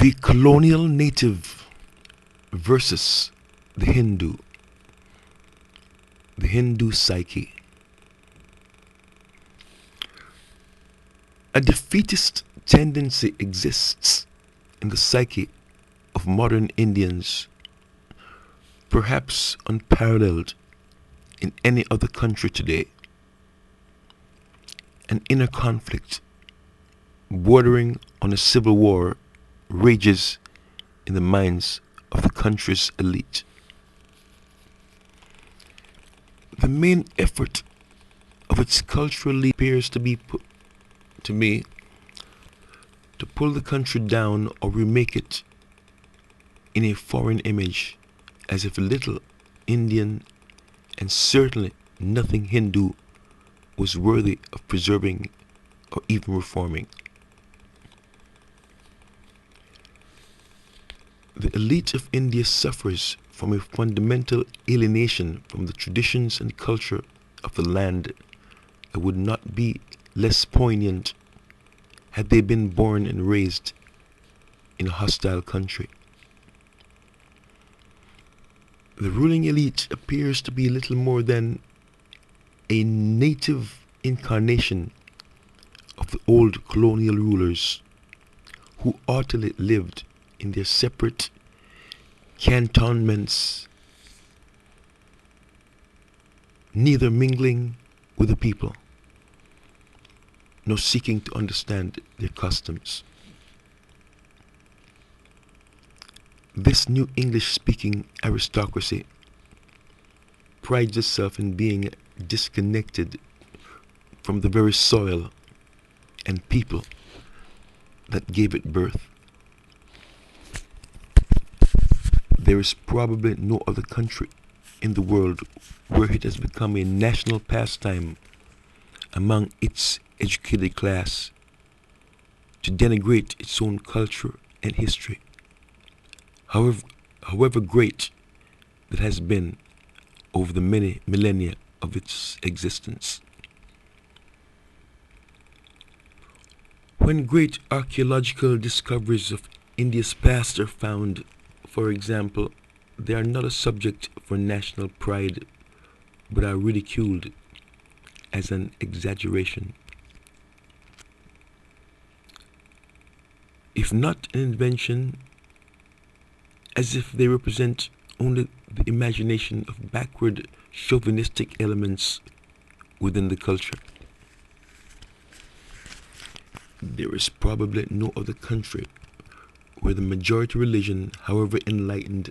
The colonial native versus the Hindu psyche. A defeatist tendency exists in the psyche of modern Indians, perhaps unparalleled in any other country today. An inner conflict bordering on a civil war rages in the minds of the country's elite. The main effort of its cultural leader appears to be, to me, to pull the country down or remake it in a foreign image, as if little Indian and certainly nothing Hindu was worthy of preserving or even reforming. The elite of India suffers from a fundamental alienation from the traditions and culture of the land that would not be less poignant had they been born and raised in a hostile country. The ruling elite appears to be little more than a native incarnation of the old colonial rulers who utterly lived in their separate cantonments, neither mingling with the people nor seeking to understand their customs. This new English-speaking aristocracy prides itself in being disconnected from the very soil and people that gave it birth. There is probably no other country in the world where it has become a national pastime among its educated class to denigrate its own culture and history, however great it has been over the many millennia of its existence. When great archaeological discoveries of India's past are found, for example, they are not a subject for national pride, but are ridiculed as an exaggeration. If not an invention, as if they represent only the imagination of backward chauvinistic elements within the culture. There is probably no other country where the majority religion, however enlightened,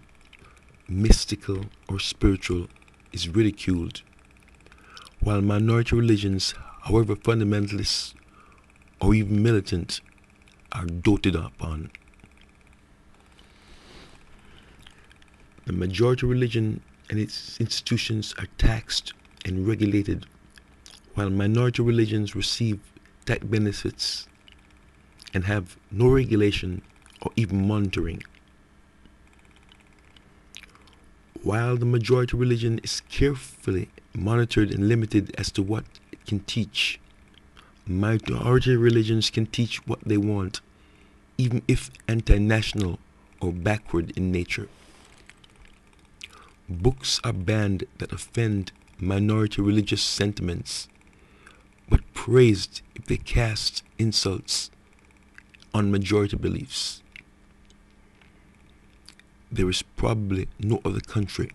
mystical, or spiritual, is ridiculed, while minority religions, however fundamentalist or even militant, are doted upon. The majority religion and its institutions are taxed and regulated, while minority religions receive tax benefits and have no regulation or even monitoring. While the majority religion is carefully monitored and limited as to what it can teach, minority religions can teach what they want, even if anti-national or backward in nature. Books are banned that offend minority religious sentiments, but praised if they cast insults on majority beliefs. There is probably no other country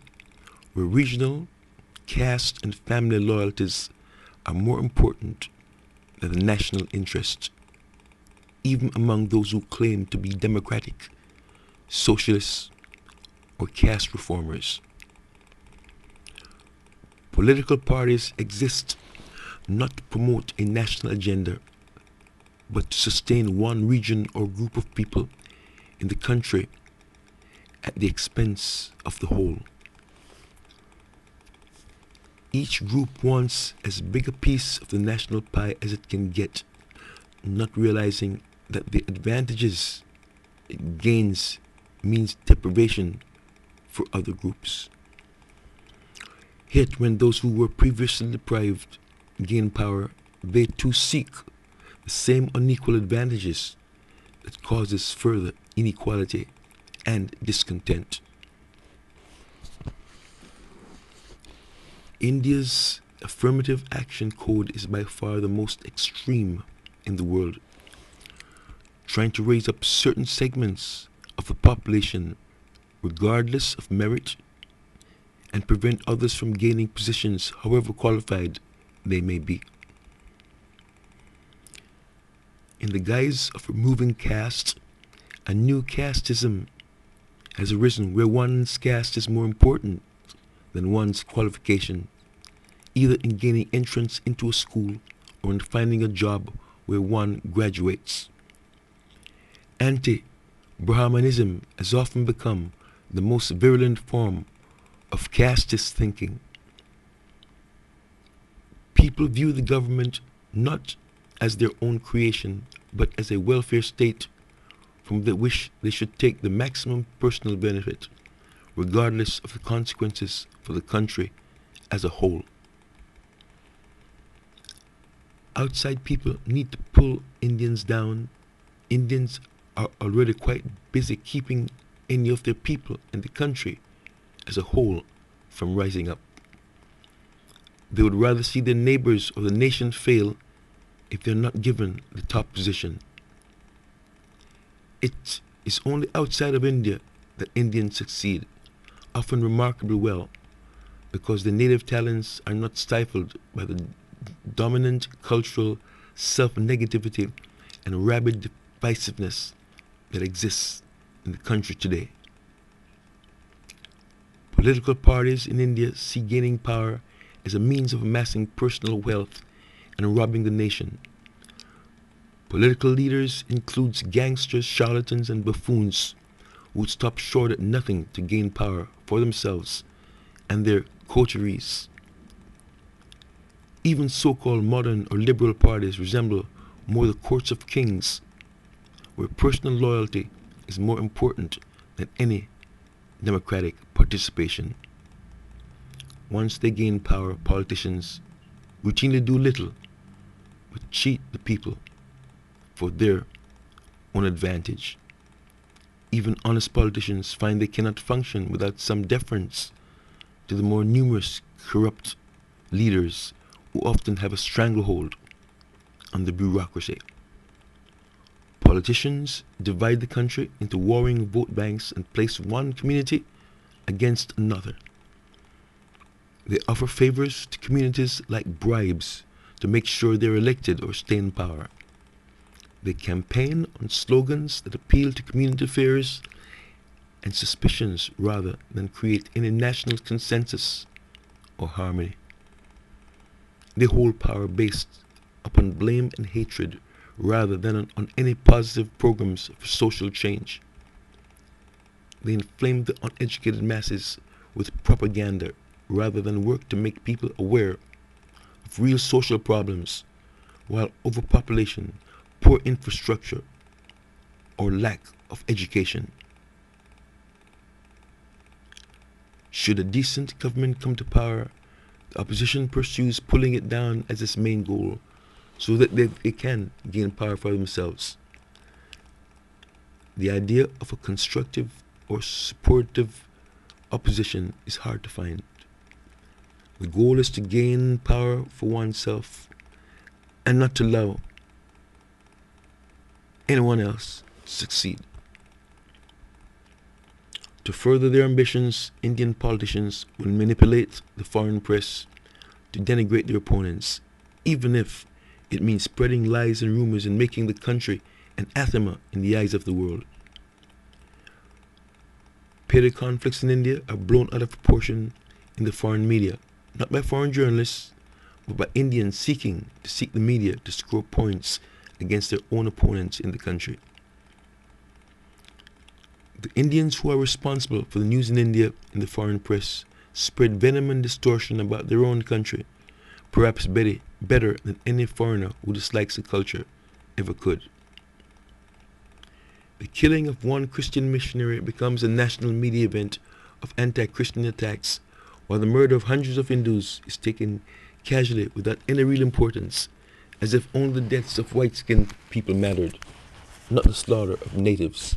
where regional, caste, and family loyalties are more important than the national interest, even among those who claim to be democratic, socialists, or caste reformers. Political parties exist not to promote a national agenda, but to sustain one region or group of people in the country at the expense of the whole. Each group wants as big a piece of the national pie as it can get, not realizing that the advantages it gains means deprivation for other groups. Yet when those who were previously deprived gain power, they too seek the same unequal advantages that causes further inequality, and discontent. India's affirmative action code is by far the most extreme in the world, trying to raise up certain segments of the population regardless of merit and prevent others from gaining positions however qualified they may be. In the guise of removing caste, a new casteism has arisen where one's caste is more important than one's qualification, either in gaining entrance into a school or in finding a job where one graduates. Anti-Brahmanism has often become the most virulent form of casteist thinking. People view the government not as their own creation, but as a welfare state from which they should take the maximum personal benefit, regardless of the consequences for the country as a whole. Outside people need to pull Indians down. Indians are already quite busy keeping any of their people and the country as a whole from rising up. They would rather see their neighbors or the nation fail if they're not given the top position. It is only outside of India that Indians succeed, often remarkably well, because the native talents are not stifled by the dominant cultural self-negativity and rabid divisiveness that exists in the country today. Political parties in India see gaining power as a means of amassing personal wealth and robbing the nation. Political leaders includes gangsters, charlatans, and buffoons who would stop short at nothing to gain power for themselves and their coteries. Even so-called modern or liberal parties resemble more the courts of kings, where personal loyalty is more important than any democratic participation. Once they gain power, politicians routinely do little but cheat the people for their own advantage. Even honest politicians find they cannot function without some deference to the more numerous corrupt leaders who often have a stranglehold on the bureaucracy. Politicians divide the country into warring vote banks and place one community against another. They offer favors to communities like bribes to make sure they're elected or stay in power. They campaign on slogans that appeal to community fears and suspicions rather than create any national consensus or harmony. They hold power based upon blame and hatred rather than on any positive programs for social change. They inflame the uneducated masses with propaganda rather than work to make people aware of real social problems, while overpopulation, poor infrastructure, or lack of education. Should a decent government come to power, the opposition pursues pulling it down as its main goal so that they can gain power for themselves. The idea of a constructive or supportive opposition is hard to find. The goal is to gain power for oneself and not to allow anyone else to succeed. To further their ambitions, Indian politicians will manipulate the foreign press to denigrate their opponents, even if it means spreading lies and rumors and making the country an anathema in the eyes of the world. Petty conflicts in India are blown out of proportion in the foreign media, not by foreign journalists, but by Indians seeking the media to score points against their own opponents in the country. The Indians who are responsible for the news in India in the foreign press spread venom and distortion about their own country, perhaps better than any foreigner who dislikes the culture ever could. The killing of one Christian missionary becomes a national media event of anti-Christian attacks, while the murder of hundreds of Hindus is taken casually without any real importance, as if only the deaths of white-skinned people mattered, not the slaughter of natives.